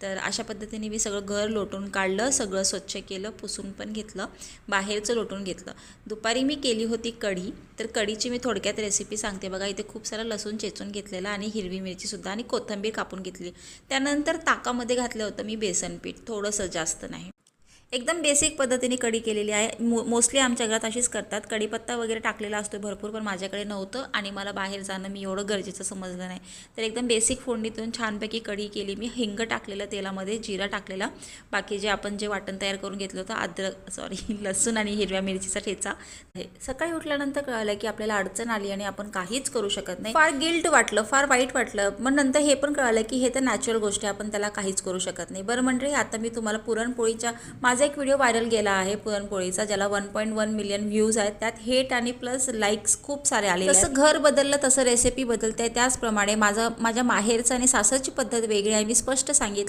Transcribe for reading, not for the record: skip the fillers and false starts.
तर अशा पद्धतीने मी सगळं घर लोटून काढलं, सगळं स्वच्छ केलं, पुसून पण घेतलं, बाहेरचं लोटून घेतलं. दुपारी मी केली होती कढी. तर कढीची मी थोडक्यात रेसिपी सांगते बघा. इथे खूप सारं लसूण चेचून घेतलेला आणि हिरवी मिरचीसुद्धा आणि कोथिंबीर कापून घेतली. त्यानंतर ताकामध्ये घातलं होतं मी बेसन पीठ, थोडंसं, जास्त नाही. एकदम बेसिक पद्धतीने कढी केलेली आहे. मोस्टली आमच्या घरात अशीच करतात. कढीपत्ता वगैरे टाकलेला असतो भरपूर, पण माझ्याकडे नव्हतं आणि मला बाहेर जाणं मी एवढं गरजेचं समजलं नाही. तर एकदम बेसिक फोडणीतून छानपैकी कढी केली मी. हिंग टाकलेलं तेलामध्ये, जिरा टाकलेला, बाकी जे वाटण तयार करून घेतलं होतं, लसूण आणि हिरव्या मिरचीचा ठेचा. सकाळी उठल्यानंतर कळालं की आपल्याला अडचण आली आणि आपण काहीच करू शकत नाही. फार गिल्ट वाटलं, फार वाईट वाटलं. मग नंतर हे पण कळालं की हे तर नॅचरल गोष्ट आहे, आपण त्याला काहीच करू शकत नाही. बरं मंडळी, आता मी तुम्हाला पुरणपोळीच्या, माझा एक व्हिडिओ व्हायरल गेला आहे पुरणपोळीचा, ज्याला 1.1 मिलियन व्ह्यूज आहेत. त्यात हेट आणि प्लस लाईक्स खूप सारे आले. तसं घर बदललं तसं रेसिपी बदलते. त्याचप्रमाणे माझ्या माहेरचं आणि सासरची पद्धत वेगळी आहे, मी स्पष्ट सांगितलं.